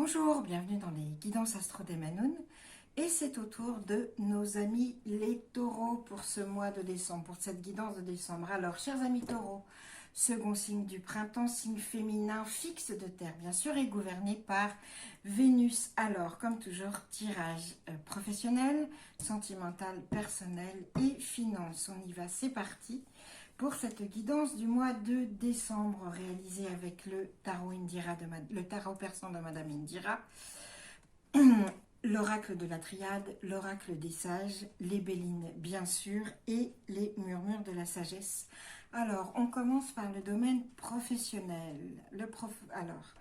Bonjour, bienvenue dans les guidances Astro des Manoun. Et c'est au tour de nos amis les taureaux pour ce mois de décembre, pour cette guidance de décembre. Alors, chers amis taureaux, second signe du printemps, signe féminin fixe de terre, bien sûr, et gouverné par Vénus. Alors, comme toujours, tirage professionnel, sentimental, personnel et finance. On y va, c'est parti pour cette guidance du mois de décembre réalisée avec le tarot Indira, le tarot persan de Madame Indira. L'oracle de la triade, l'oracle des sages, les bélines bien sûr et les murmures de la sagesse. Alors, on commence par le domaine professionnel. Alors,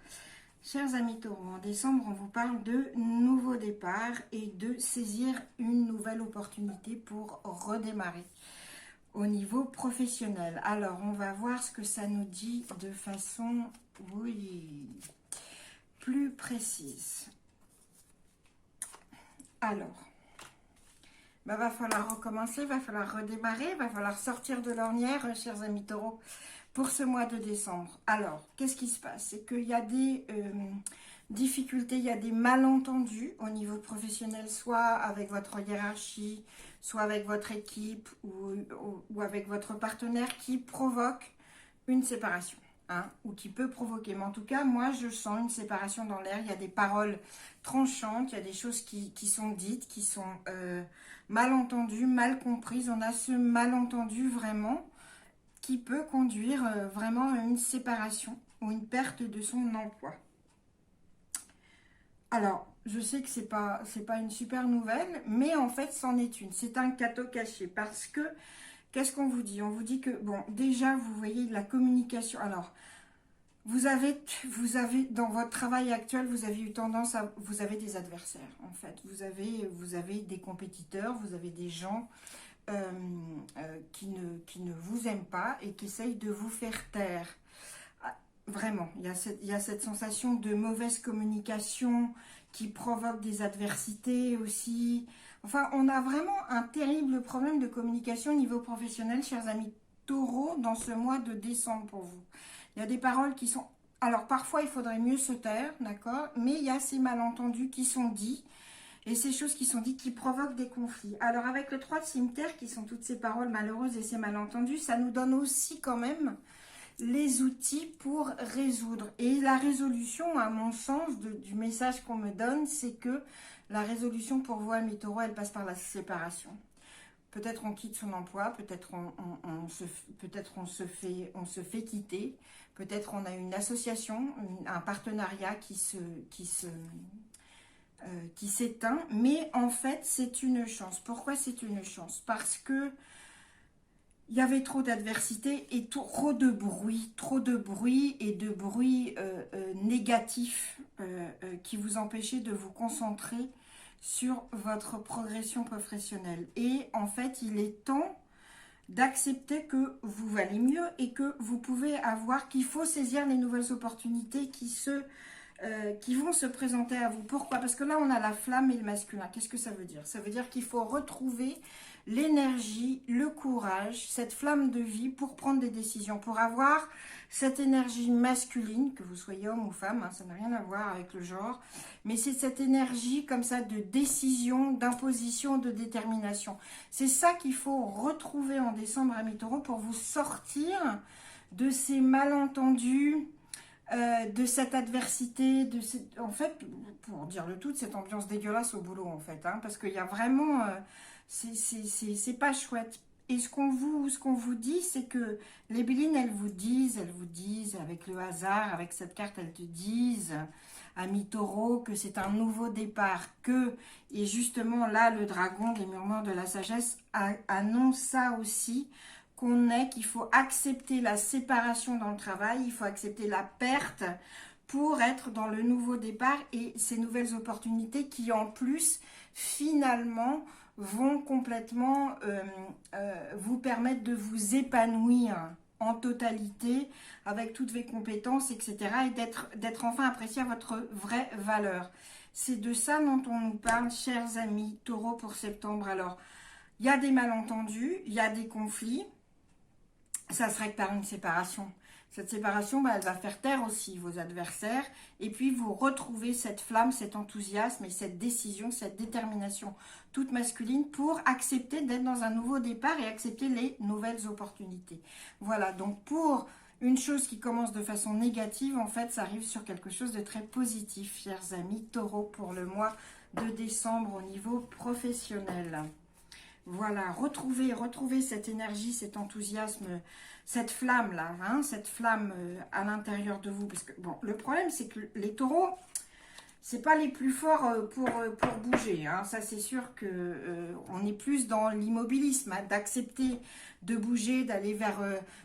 chers amis taureaux, en décembre, on vous parle de nouveau départ et de saisir une nouvelle opportunité pour redémarrer au niveau professionnel. Alors, on va voir ce que ça nous dit de façon, plus précise. Alors, va falloir recommencer, va falloir redémarrer, va falloir sortir de l'ornière, chers amis taureaux, pour ce mois de décembre. Alors, qu'est-ce qui se passe? C'est qu'il y a des difficultés, il y a des malentendus au niveau professionnel, soit avec votre hiérarchie, soit avec votre équipe ou avec votre partenaire qui provoque une séparation. Ou qui peut provoquer. Mais en tout cas, moi, je sens une séparation dans l'air. Il y a des paroles tranchantes, il y a des choses qui sont dites, qui sont mal entendues, mal comprises. On a ce malentendu vraiment qui peut conduire vraiment à une séparation ou une perte de son emploi. Alors, je sais que c'est pas une super nouvelle, mais en fait, c'en est une. C'est un cadeau caché parce que qu'est-ce qu'on vous dit? On vous dit que, bon, déjà, vous voyez la communication. Alors, vous avez dans votre travail actuel, vous avez eu tendance à... Vous avez des adversaires, en fait. Vous avez des compétiteurs, vous avez des gens qui ne vous aiment pas et qui essayent de vous faire taire. Vraiment, il y a cette sensation de mauvaise communication qui provoque des adversités aussi. Enfin, on a vraiment un terrible problème de communication au niveau professionnel, chers amis taureaux, dans ce mois de décembre pour vous. Il y a des paroles qui sont... Alors, parfois, il faudrait mieux se taire, d'accord? Mais il y a ces malentendus qui sont dits et ces choses qui sont dites qui provoquent des conflits. Alors, avec le 3 de cimetière, qui sont toutes ces paroles malheureuses et ces malentendus, ça nous donne aussi quand même les outils pour résoudre. Et la résolution, à mon sens, du message qu'on me donne, c'est que la résolution pour vous, amis taureaux, elle passe par la séparation. Peut-être on quitte son emploi, peut-être on se fait quitter, peut-être on a une association, un partenariat qui s'éteint, mais en fait c'est une chance. Pourquoi c'est une chance? Parce que il y avait trop d'adversité et trop de bruit et de bruit négatif qui vous empêchait de vous concentrer sur votre progression professionnelle. Et en fait, il est temps d'accepter que vous valez mieux et que vous pouvez avoir, qu'il faut saisir les nouvelles opportunités qui vont se présenter à vous. Pourquoi? Parce que là, on a la flamme et le masculin. Qu'est-ce que ça veut dire? Ça veut dire qu'il faut retrouver l'énergie, le courage, cette flamme de vie pour prendre des décisions, pour avoir cette énergie masculine, que vous soyez homme ou femme, ça n'a rien à voir avec le genre, mais c'est cette énergie comme ça de décision, d'imposition, de détermination. C'est ça qu'il faut retrouver en décembre, amis taureaux, pour vous sortir de ces malentendus, de cette adversité, en fait, pour dire le tout, de cette ambiance dégueulasse au boulot, en fait, parce qu'il y a vraiment... c'est pas chouette. Et ce qu'on vous dit, c'est que les bélines, elles vous disent, avec le hasard, avec cette carte, elles te disent, amis taureaux, que c'est un nouveau départ, et justement là, le dragon des murmures de la sagesse annonce ça aussi, qu'il faut accepter la séparation dans le travail, il faut accepter la perte pour être dans le nouveau départ et ces nouvelles opportunités qui en plus, finalement, vont complètement vous permettre de vous épanouir en totalité avec toutes vos compétences, etc. et d'être enfin apprécié à votre vraie valeur. C'est de ça dont on nous parle, chers amis taureaux, pour septembre. Alors, il y a des malentendus, il y a des conflits, ça se règle par une séparation. Cette séparation, elle va faire taire aussi vos adversaires. Et puis, vous retrouvez cette flamme, cet enthousiasme et cette décision, cette détermination toute masculine pour accepter d'être dans un nouveau départ et accepter les nouvelles opportunités. Voilà, donc pour une chose qui commence de façon négative, en fait, ça arrive sur quelque chose de très positif, chers amis Taureau, pour le mois de décembre au niveau professionnel. Voilà, retrouvez cette énergie, cet enthousiasme, cette flamme là, hein, cette flamme à l'intérieur de vous. Parce que bon, le problème c'est que les taureaux, c'est pas les plus forts pour bouger. Hein. Ça c'est sûr que on est plus dans l'immobilisme, hein, d'accepter de bouger, d'aller vers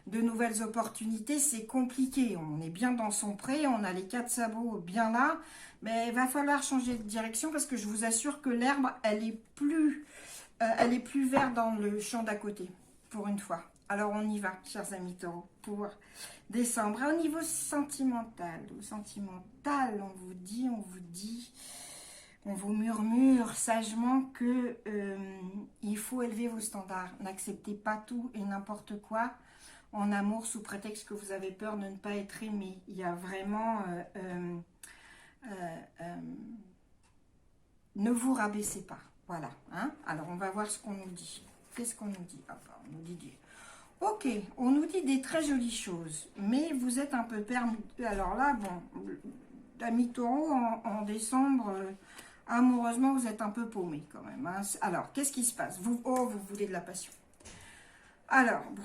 de nouvelles opportunités, c'est compliqué. On est bien dans son pré, on a les 4 sabots bien là, mais il va falloir changer de direction parce que je vous assure que l'herbe, elle est plus verte dans le champ d'à côté, pour une fois. Alors on y va, chers amis taureaux, pour décembre. Et au niveau sentimental, on vous dit, on vous murmure sagement que il faut élever vos standards. N'acceptez pas tout et n'importe quoi en amour sous prétexte que vous avez peur de ne pas être aimé. Il y a vraiment... ne vous rabaissez pas. Voilà. Hein. Alors, on va voir ce qu'on nous dit. Qu'est-ce qu'on nous dit? On nous dit... Ok, on nous dit des très jolies choses, mais vous êtes un peu perdu. Alors là, bon, amis taureau, en décembre, amoureusement, vous êtes un peu paumé quand même. Hein. Alors, qu'est-ce qui se passe? Vous voulez de la passion. Alors, bon,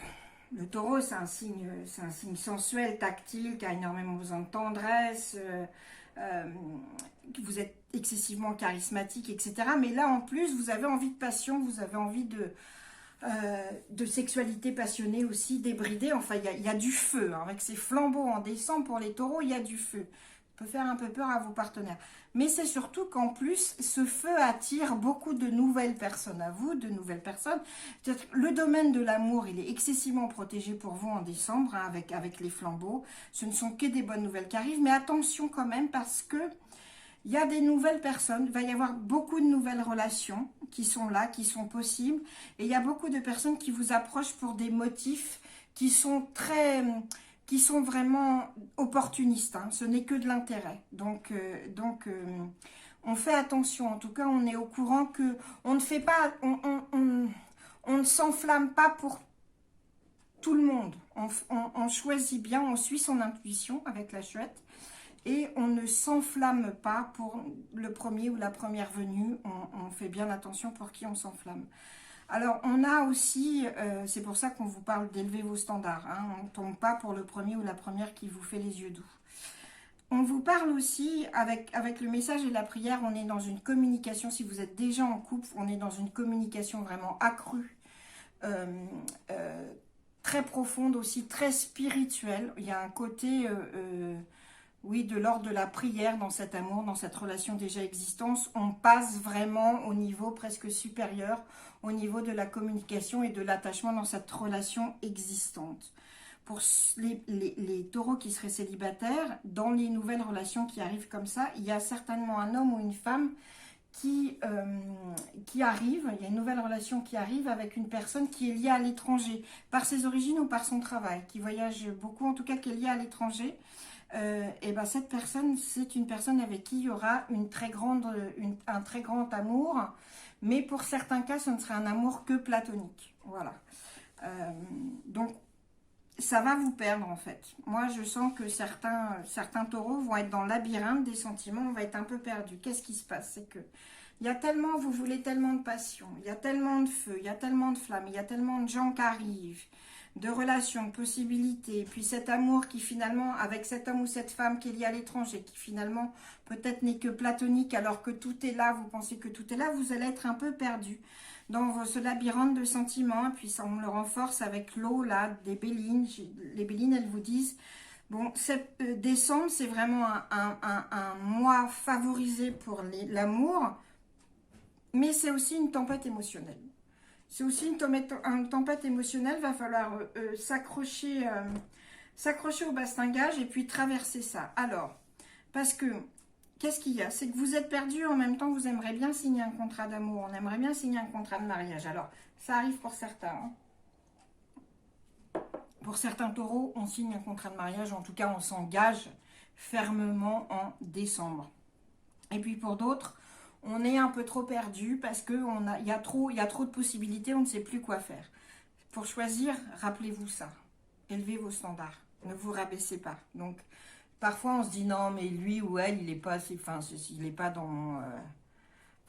le taureau, c'est un signe sensuel, tactile, qui a énormément besoin de tendresse. Vous êtes excessivement charismatique, etc. Mais là, en plus, vous avez envie de passion, vous avez envie de sexualité passionnée aussi, débridée. Enfin, il y a du feu. Hein. Avec ces flambeaux en décembre, pour les taureaux, il y a du feu. Ça peut faire un peu peur à vos partenaires. Mais c'est surtout qu'en plus, ce feu attire beaucoup de nouvelles personnes à vous, de nouvelles personnes. Le domaine de l'amour, il est excessivement protégé pour vous en décembre, hein, avec les flambeaux. Ce ne sont que des bonnes nouvelles qui arrivent. Mais attention quand même, parce que il y a des nouvelles personnes, il va y avoir beaucoup de nouvelles relations qui sont là, qui sont possibles. Et il y a beaucoup de personnes qui vous approchent pour des motifs qui sont vraiment opportunistes. Hein. Ce n'est que de l'intérêt. Donc, on fait attention. En tout cas, on est au courant que on ne fait pas, on ne s'enflamme pas pour tout le monde. On choisit bien, on suit son intuition avec la chouette. Et on ne s'enflamme pas pour le premier ou la première venue. On fait bien attention pour qui on s'enflamme. Alors, on a aussi, c'est pour ça qu'on vous parle d'élever vos standards. Hein, on ne tombe pas pour le premier ou la première qui vous fait les yeux doux. On vous parle aussi, avec le message et la prière, on est dans une communication. Si vous êtes déjà en couple, on est dans une communication vraiment accrue. Très profonde aussi, très spirituelle. Il y a un côté... oui, de l'ordre de la prière dans cet amour, dans cette relation déjà existante, on passe vraiment au niveau presque supérieur, au niveau de la communication et de l'attachement dans cette relation existante. Pour les taureaux qui seraient célibataires, dans les nouvelles relations qui arrivent comme ça, il y a certainement un homme ou une femme qui arrive, il y a une nouvelle relation qui arrive avec une personne qui est liée à l'étranger, par ses origines ou par son travail, qui voyage beaucoup, en tout cas qui est liée à l'étranger. Et ben cette personne, c'est une personne avec qui il y aura un très grand amour, mais pour certains cas, ce ne sera un amour que platonique. Voilà. Donc, ça va vous perdre en fait. Moi, je sens que certains taureaux vont être dans le labyrinthe des sentiments, on va être un peu perdu. Qu'est-ce qui se passe? C'est que il y a tellement, vous voulez tellement de passion, il y a tellement de feu, il y a tellement de flammes, il y a tellement de gens qui arrivent, de relations, de possibilités, et puis cet amour qui finalement, avec cet homme ou cette femme qui est lié à l'étranger, qui finalement peut-être n'est que platonique alors que tout est là, vous pensez que tout est là, vous allez être un peu perdu dans ce labyrinthe de sentiments, et puis ça, on le renforce avec l'eau là, des Bélines. Les Bélines, elles vous disent, bon, décembre, c'est vraiment un mois favorisé pour l'amour, mais c'est aussi une tempête émotionnelle. C'est aussi une tempête émotionnelle, il va falloir s'accrocher au bastingage et puis traverser ça. Alors, parce que, qu'est-ce qu'il y a? C'est que vous êtes perdu, en même temps, vous aimeriez bien signer un contrat d'amour, on aimerait bien signer un contrat de mariage. Alors, ça arrive pour certains. Hein. Pour certains taureaux, on signe un contrat de mariage, en tout cas on s'engage fermement en décembre. Et puis pour d'autres, on est un peu trop perdu parce qu'il y a trop de possibilités, on ne sait plus quoi faire. Pour choisir, rappelez-vous ça. Élevez vos standards. Ne vous rabaissez pas. Donc, parfois on se dit non, mais lui ou elle, il n'est pas, il est pas dans mon,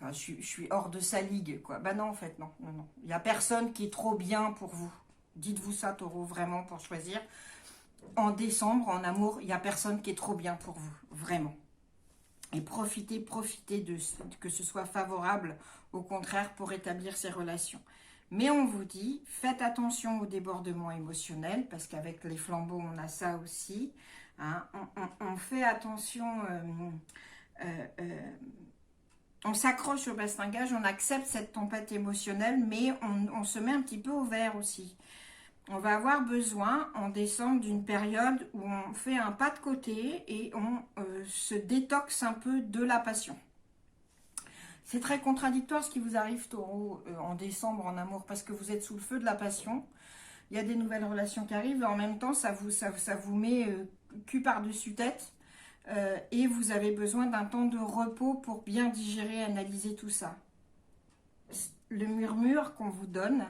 je suis hors de sa ligue, quoi. Bah non, en fait, non, non, non. Il n'y a personne qui est trop bien pour vous. Dites-vous ça, taureau, vraiment, pour choisir. En décembre, en amour, il n'y a personne qui est trop bien pour vous, vraiment. Et profitez de que ce soit favorable, au contraire, pour établir ces relations. Mais on vous dit, faites attention au débordement émotionnel, parce qu'avec les flambeaux, on a ça aussi. Hein. On fait attention, on s'accroche au bastingage, on accepte cette tempête émotionnelle, mais on se met un petit peu au vert aussi. On va avoir besoin en décembre d'une période où on fait un pas de côté et on se détoxe un peu de la passion. C'est très contradictoire ce qui vous arrive, taureau, en décembre en amour, parce que vous êtes sous le feu de la passion. Il y a des nouvelles relations qui arrivent et en même temps, ça vous met cul par-dessus tête et vous avez besoin d'un temps de repos pour bien digérer, analyser tout ça. Le murmure qu'on vous donne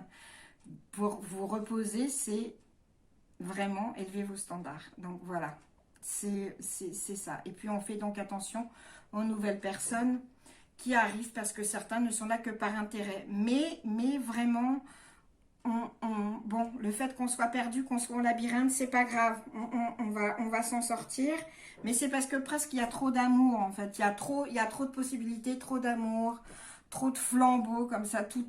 pour vous reposer, c'est vraiment élever vos standards. Donc voilà, c'est ça. Et puis on fait donc attention aux nouvelles personnes qui arrivent parce que certains ne sont là que par intérêt. Mais vraiment, bon, le fait qu'on soit perdu, qu'on soit en labyrinthe, c'est pas grave. On va s'en sortir. Mais c'est parce que presque il y a trop d'amour en fait. Il y a trop de possibilités, trop d'amour. Trop de flambeaux comme ça, tout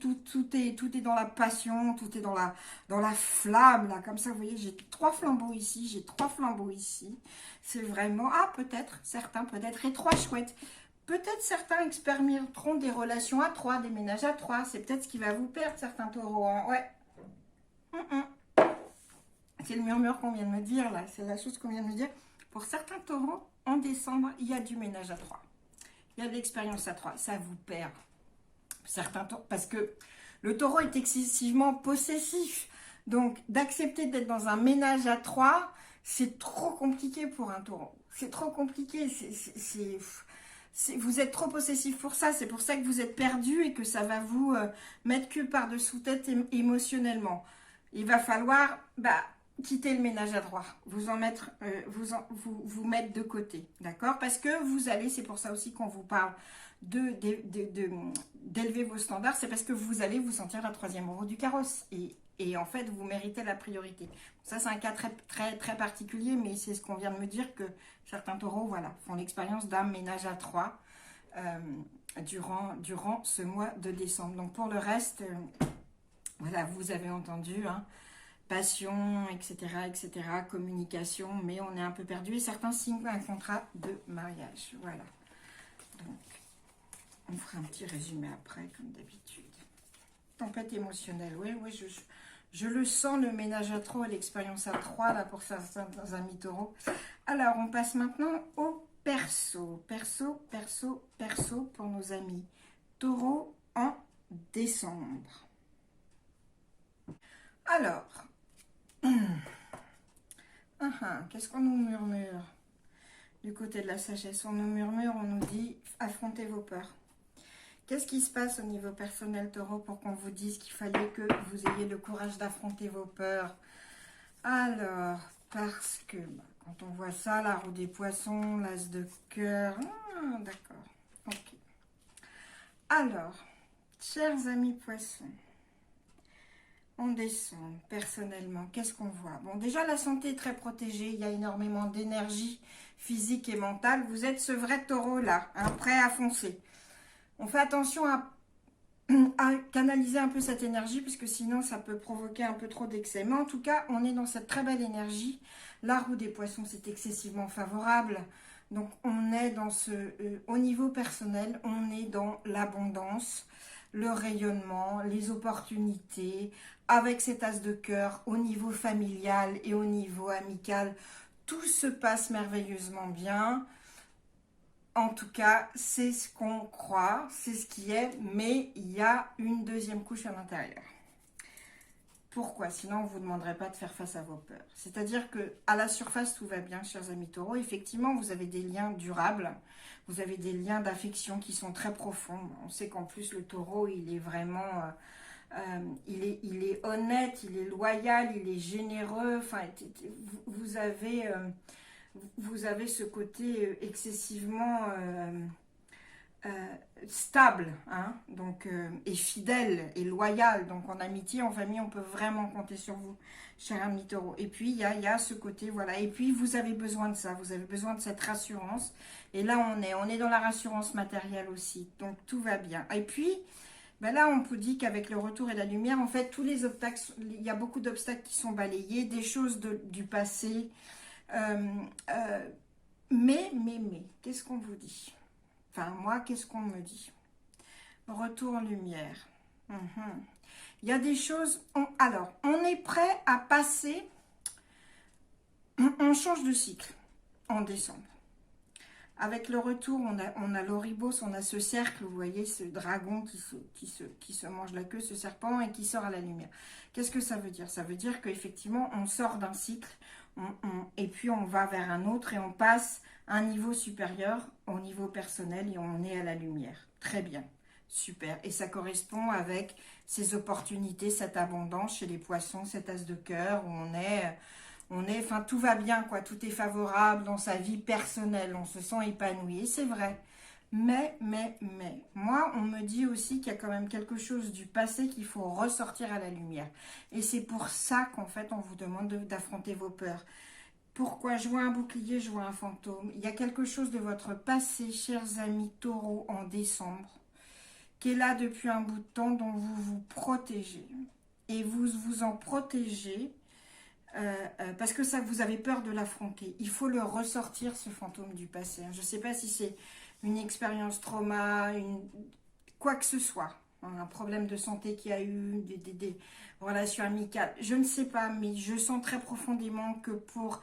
est dans la passion, tout est dans la flamme, là, comme ça, vous voyez, j'ai 3 flambeaux ici, j'ai 3 flambeaux ici, c'est vraiment, peut-être, certains, peut-être, et 3 chouettes, peut-être certains expérimenteront des relations à 3, des ménages à 3, c'est peut-être ce qui va vous perdre, certains taureaux, hein. Ouais, c'est le murmure qu'on vient de me dire, là, c'est la chose qu'on vient de me dire, pour certains taureaux, en décembre, il y a du ménage à 3, il y a de l'expérience à 3, ça vous perd. Certains taureaux, parce que le taureau est excessivement possessif. Donc, d'accepter d'être dans un ménage à 3, c'est trop compliqué pour un taureau. C'est trop compliqué. Vous êtes trop possessif pour ça. C'est pour ça que vous êtes perdu et que ça va vous mettre que par-dessous tête émotionnellement. Il va falloir quitter le ménage à 3. Vous mettre de côté. D'accord? Parce que vous allez, c'est pour ça aussi qu'on vous parle d'élever vos standards, c'est parce que vous allez vous sentir la 3e roue du carrosse et en fait vous méritez la priorité. Ça c'est un cas très, très, très particulier, mais c'est ce qu'on vient de me dire que certains taureaux font l'expérience d'un ménage à 3 durant ce mois de décembre. Donc pour le reste, voilà, vous avez entendu, hein, passion, etc., communication, mais on est un peu perdu et certains signent un contrat de mariage. Voilà. Donc, on fera un petit résumé après, comme d'habitude. Tempête émotionnelle, oui, je le sens, le ménage à 3, l'expérience à 3, là, pour certains amis taureaux. Alors, on passe maintenant au perso. Perso pour nos amis taureaux en décembre. Alors, qu'est-ce qu'on nous murmure du côté de la sagesse? On nous murmure, on nous dit, affrontez vos peurs. Qu'est-ce qui se passe au niveau personnel, taureau, pour qu'on vous dise qu'il fallait que vous ayez le courage d'affronter vos peurs? Alors, parce que quand on voit ça, la roue des poissons, l'as de cœur, d'accord, ok. Alors, chers amis poissons, on descend personnellement, qu'est-ce qu'on voit? Bon, déjà, la santé est très protégée, il y a énormément d'énergie physique et mentale. Vous êtes ce vrai taureau-là, hein, prêt à foncer. On fait attention à canaliser un peu cette énergie, puisque sinon ça peut provoquer un peu trop d'excès. Mais en tout cas, on est dans cette très belle énergie. La roue des poissons, c'est excessivement favorable. Donc on est dans au niveau personnel, on est dans l'abondance, le rayonnement, les opportunités, avec cet as de cœur, au niveau familial et au niveau amical. Tout se passe merveilleusement bien. En tout cas, c'est ce qu'on croit, c'est ce qui est, mais il y a une deuxième couche à l'intérieur. Pourquoi? Sinon, on ne vous demanderait pas de faire face à vos peurs. C'est-à-dire que à la surface, tout va bien, chers amis taureaux. Effectivement, vous avez des liens durables. Vous avez des liens d'affection qui sont très profonds. On sait qu'en plus, le taureau, il est vraiment... il est honnête, il est loyal, il est généreux. Enfin, vous avez ce côté excessivement... stable, hein, donc, et fidèle et loyal. Donc en amitié, en famille, on peut vraiment compter sur vous, cher ami taureau. Et puis il y a ce côté, voilà. Et puis vous avez besoin de ça, vous avez besoin de cette rassurance. Et là on est dans la rassurance matérielle aussi. Donc tout va bien. Et puis ben là on peut dire qu'avec le retour et la lumière, en fait tous les obstacles, il y a beaucoup d'obstacles qui sont balayés, des choses du passé. Mais, qu'est-ce qu'on vous dit? Enfin, moi, qu'est-ce qu'on me dit? Retour lumière. Il y a des choses... alors, on est prêt à passer... On change de cycle en décembre. Avec le retour, on a l'Oribos, on a ce cercle, vous voyez, ce dragon qui se mange la queue, ce serpent, et qui sort à la lumière. Qu'est-ce que ça veut dire? Ça veut dire qu'effectivement, on sort d'un cycle, et puis on va vers un autre, et on passe à un niveau supérieur, au niveau personnel, et on est à la lumière. Très bien, super. Et ça correspond avec ces opportunités, cette abondance chez les poissons, cet as de cœur, où enfin tout va bien, quoi, tout est favorable dans sa vie personnelle, on se sent épanoui, et c'est vrai. Mais, moi, on me dit aussi qu'il y a quand même quelque chose du passé qu'il faut ressortir à la lumière. Et c'est pour ça qu'en fait, on vous demande d'affronter vos peurs. Pourquoi? Je vois un bouclier, je vois un fantôme. Il y a quelque chose de votre passé, chers amis taureaux, en décembre, qui est là depuis un bout de temps, dont vous vous protégez. Et vous vous en protégez parce que ça, vous avez peur de l'affronter. Il faut le ressortir, ce fantôme du passé. Je ne sais pas si c'est une expérience trauma, quoi que ce soit, un problème de santé qu'il y a eu, des relations amicales, je ne sais pas, mais je sens très profondément que pour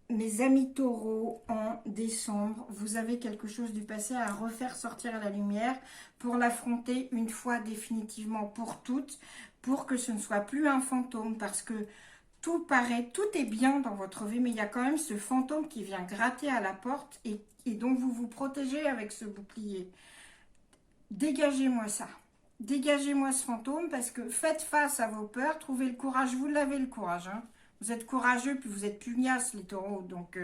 mes amis taureaux, en décembre, vous avez quelque chose du passé à refaire sortir à la lumière pour l'affronter une fois définitivement pour toutes, pour que ce ne soit plus un fantôme, parce que tout est bien dans votre vie, mais il y a quand même ce fantôme qui vient gratter à la porte et dont vous vous protégez avec ce bouclier. Dégagez-moi ça. Dégagez-moi ce fantôme, parce que faites face à vos peurs, trouvez le courage, vous l'avez le courage, hein. Vous êtes courageux, puis vous êtes pugnace, les taureaux, donc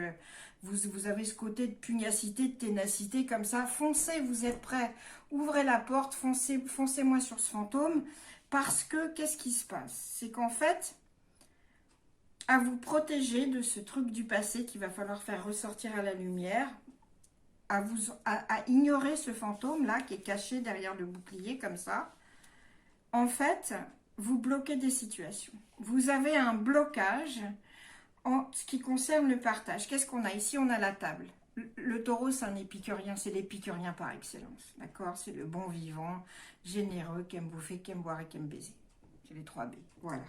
vous avez ce côté de pugnacité, de ténacité, comme ça, foncez, vous êtes prêts, ouvrez la porte, foncez-moi sur ce fantôme, parce que, qu'est-ce qui se passe? C'est qu'en fait, à vous protéger de ce truc du passé qu'il va falloir faire ressortir à la lumière, à ignorer ce fantôme-là qui est caché derrière le bouclier comme ça. En fait, vous bloquez des situations. Vous avez un blocage en ce qui concerne le partage. Qu'est-ce qu'on a ici? On a la table. Le taureau, c'est un épicurien, c'est l'épicurien par excellence. D'accord? C'est le bon vivant, généreux, qui aime bouffer, qui aime boire et qui aime baiser. C'est les 3 B. Voilà.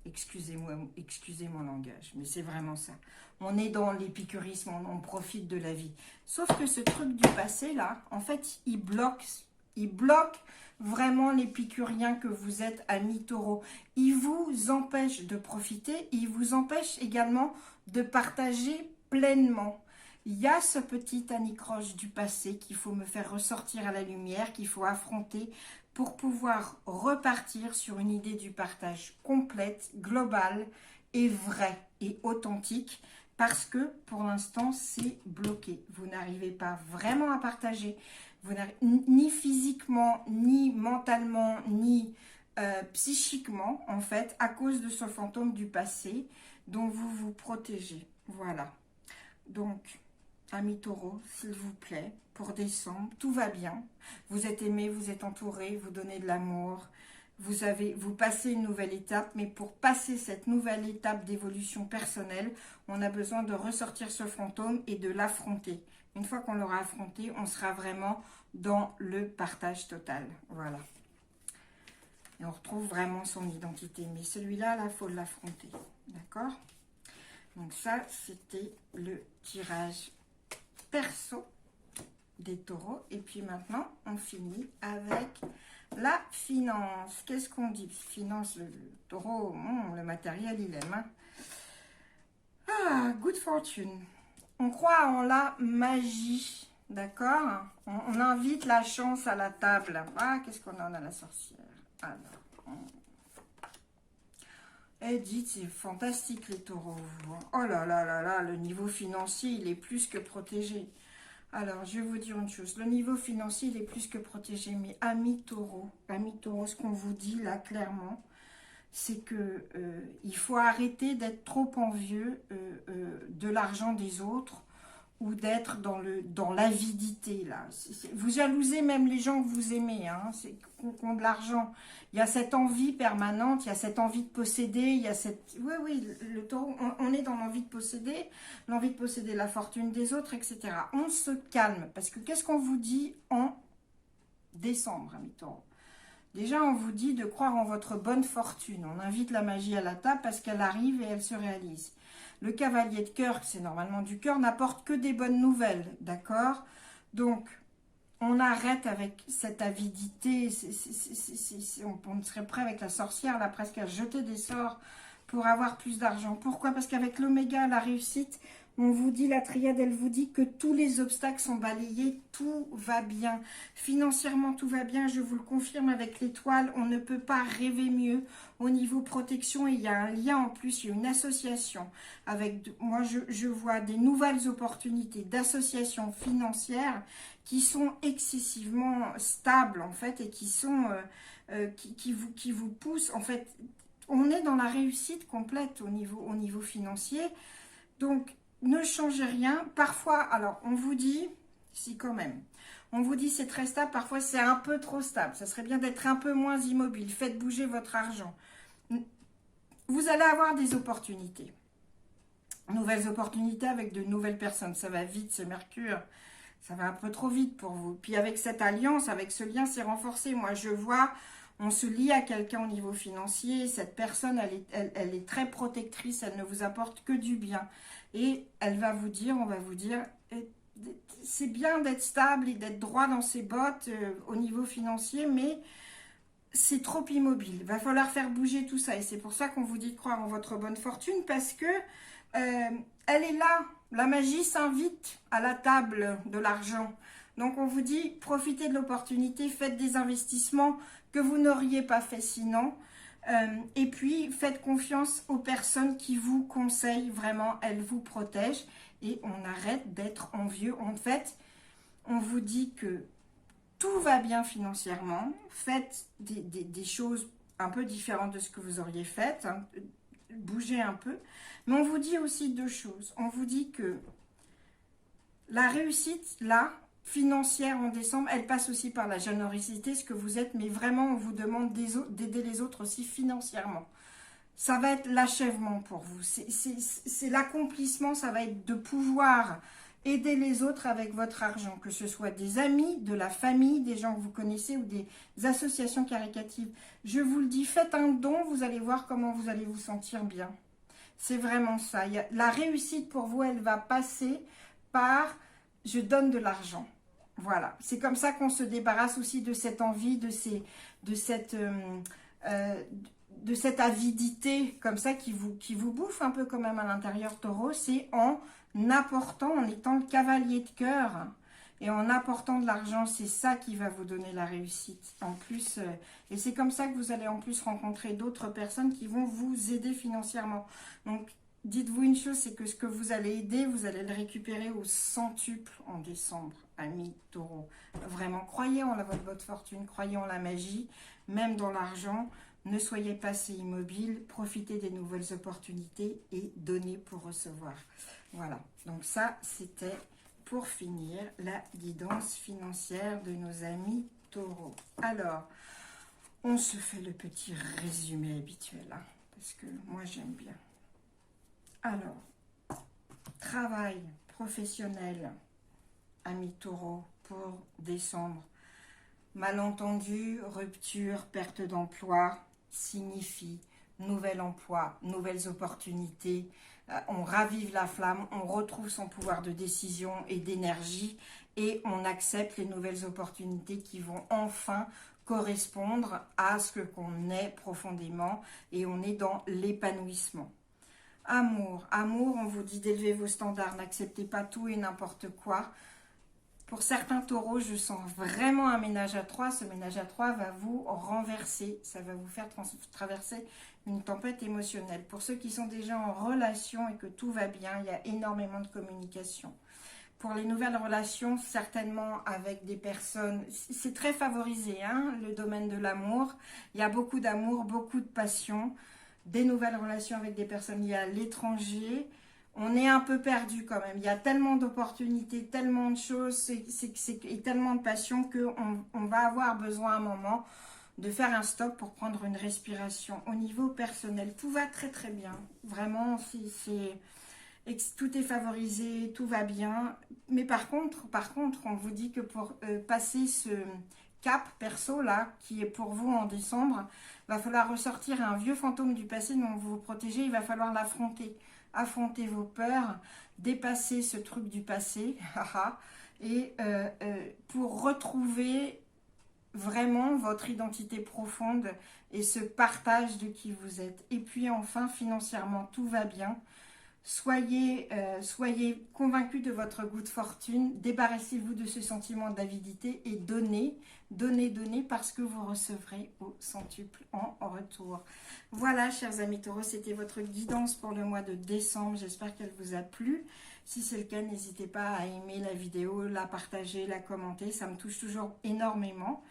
Excusez-moi, excusez mon langage, mais c'est vraiment ça. On est dans l'épicurisme, on profite de la vie. Sauf que ce truc du passé, là, en fait, il bloque vraiment l'épicurien que vous êtes, ami taureau. Il vous empêche de profiter, il vous empêche également de partager pleinement. Il y a ce petit anicroche du passé qu'il faut me faire ressortir à la lumière, qu'il faut affronter pour pouvoir repartir sur une idée du partage complète, globale et vraie et authentique, parce que pour l'instant c'est bloqué. Vous n'arrivez pas vraiment à partager, ni physiquement, ni mentalement, ni psychiquement en fait, à cause de ce fantôme du passé dont vous vous protégez. Voilà. Donc, amis taureaux, s'il vous plaît, pour décembre, tout va bien. Vous êtes aimé, vous êtes entouré, vous donnez de l'amour. Vous passez une nouvelle étape, mais pour passer cette nouvelle étape d'évolution personnelle, on a besoin de ressortir ce fantôme et de l'affronter. Une fois qu'on l'aura affronté, on sera vraiment dans le partage total. Voilà. Et on retrouve vraiment son identité. Mais celui-là, là, il faut l'affronter. D'accord? Donc ça, c'était le tirage perso des taureaux. Et puis maintenant, on finit avec la finance. Qu'est-ce qu'on dit? Finance, le taureau, le matériel, il aime. Hein. Ah, good fortune. On croit en la magie, d'accord? On invite la chance à la table. Ah, qu'est-ce qu'on en a, la sorcière? Alors, dites, c'est fantastique les taureaux. Oh là là là là, le niveau financier, il est plus que protégé. Alors, je vais vous dire une chose. Le niveau financier, il est plus que protégé. Mais amis taureaux, ce qu'on vous dit là, clairement, c'est que il faut arrêter d'être trop envieux de l'argent des autres ou d'être dans l'avidité là. Vous jalousez même les gens que vous aimez, hein, c'est qui ont de l'argent. Il y a cette envie permanente, il y a cette envie de posséder, il y a cette... Oui, le taureau, on est dans l'envie de posséder la fortune des autres, etc. On se calme, parce que qu'est-ce qu'on vous dit en décembre, amis taureaux? Déjà, on vous dit de croire en votre bonne fortune. On invite la magie à la table parce qu'elle arrive et elle se réalise. Le cavalier de cœur, c'est normalement du cœur, n'apporte que des bonnes nouvelles, d'accord? Donc, on arrête avec cette avidité. On serait prêt avec la sorcière, là, presque à jeter des sorts pour avoir plus d'argent. Pourquoi? Parce qu'avec l'oméga, la réussite, on vous dit, la triade, elle vous dit que tous les obstacles sont balayés, tout va bien. Financièrement, tout va bien, je vous le confirme avec l'étoile, on ne peut pas rêver mieux. Au niveau protection, il y a un lien en plus, il y a une association. Moi, je vois des nouvelles opportunités d'associations financières qui sont excessivement stables, en fait, et qui sont... qui vous poussent, en fait, on est dans la réussite complète au niveau financier. Donc, ne changez rien. Parfois, alors, on vous dit, si quand même, on vous dit c'est très stable, parfois c'est un peu trop stable. Ça serait bien d'être un peu moins immobile. Faites bouger votre argent. Vous allez avoir des opportunités. Nouvelles opportunités avec de nouvelles personnes. Ça va vite, c'est Mercure. Ça va un peu trop vite pour vous. Puis avec cette alliance, avec ce lien, c'est renforcé. Moi, je vois, on se lie à quelqu'un au niveau financier. Cette personne, elle est très protectrice. Elle ne vous apporte que du bien. Et elle va vous dire, on va vous dire, c'est bien d'être stable et d'être droit dans ses bottes au niveau financier, mais c'est trop immobile. Il va falloir faire bouger tout ça. Et c'est pour ça qu'on vous dit de croire en votre bonne fortune, parce que elle est là. La magie s'invite à la table de l'argent. Donc on vous dit, profitez de l'opportunité, faites des investissements que vous n'auriez pas fait sinon. Et puis, faites confiance aux personnes qui vous conseillent vraiment, elles vous protègent. Et on arrête d'être envieux. En fait, on vous dit que tout va bien financièrement. Faites des choses un peu différentes de ce que vous auriez fait. Hein, bougez un peu. Mais on vous dit aussi deux choses. On vous dit que la réussite, là, financière en décembre, elle passe aussi par la générosité, ce que vous êtes, mais vraiment, on vous demande d'aider les autres aussi financièrement. Ça va être l'achèvement pour vous. C'est l'accomplissement, ça va être de pouvoir aider les autres avec votre argent, que ce soit des amis, de la famille, des gens que vous connaissez ou des associations caritatives. Je vous le dis, faites un don, vous allez voir comment vous allez vous sentir bien. C'est vraiment ça. La réussite pour vous, elle va passer par « je donne de l'argent ». Voilà. C'est comme ça qu'on se débarrasse aussi de cette envie, de cette avidité comme ça qui vous bouffe un peu quand même à l'intérieur, taureau. C'est en apportant, en étant le cavalier de cœur et en apportant de l'argent, c'est ça qui va vous donner la réussite. En plus, et c'est comme ça que vous allez en plus rencontrer d'autres personnes qui vont vous aider financièrement. Donc, dites-vous une chose, c'est que ce que vous allez aider, vous allez le récupérer au centuple en décembre, amis taureau. Vraiment, croyez en votre fortune, croyez en la magie, même dans l'argent. Ne soyez pas si immobile, profitez des nouvelles opportunités et donnez pour recevoir. Voilà, donc ça, c'était pour finir la guidance financière de nos amis taureaux. Alors, on se fait le petit résumé habituel, hein, parce que moi, j'aime bien. Alors, travail professionnel, amis taureaux, pour décembre. Malentendu, rupture, perte d'emploi signifie nouvel emploi, nouvelles opportunités. On ravive la flamme, on retrouve son pouvoir de décision et d'énergie et on accepte les nouvelles opportunités qui vont enfin correspondre à ce qu'on est profondément et on est dans l'épanouissement. Amour, amour, on vous dit d'élever vos standards, n'acceptez pas tout et n'importe quoi. Pour certains taureaux, je sens vraiment un ménage à trois. Ce ménage à trois va vous renverser, ça va vous faire traverser une tempête émotionnelle. Pour ceux qui sont déjà en relation et que tout va bien, il y a énormément de communication. Pour les nouvelles relations, certainement avec des personnes, c'est très favorisé, hein, le domaine de l'amour. Il y a beaucoup d'amour, beaucoup de passion, des nouvelles relations avec des personnes liées à l'étranger. On est un peu perdu quand même. Il y a tellement d'opportunités, tellement de choses et tellement de passion qu'on va avoir besoin à un moment de faire un stop pour prendre une respiration. Au niveau personnel, tout va très très bien. Vraiment, tout est favorisé, tout va bien. Mais par contre, on vous dit que pour passer ce cap perso là, qui est pour vous en décembre, va falloir ressortir un vieux fantôme du passé dont vous vous protégez. Il va falloir l'affronter. Affronter vos peurs, dépasser ce truc du passé, et pour retrouver vraiment votre identité profonde et ce partage de qui vous êtes. Et puis enfin, financièrement, tout va bien. Soyez convaincus de votre goût de fortune, débarrassez-vous de ce sentiment d'avidité et donnez, parce que vous recevrez au centuple en retour. Voilà, chers amis taureaux, c'était votre guidance pour le mois de décembre. J'espère qu'elle vous a plu. Si c'est le cas, n'hésitez pas à aimer la vidéo, la partager, la commenter. Ça me touche toujours énormément.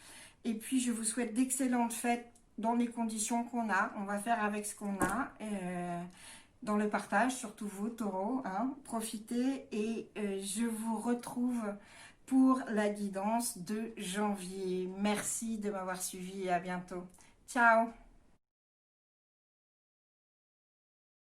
Et puis, je vous souhaite d'excellentes fêtes dans les conditions qu'on a. On va faire avec ce qu'on a. Dans le partage, surtout vous, taureaux, hein, profitez et je vous retrouve pour la guidance de janvier. Merci de m'avoir suivi et à bientôt. Ciao!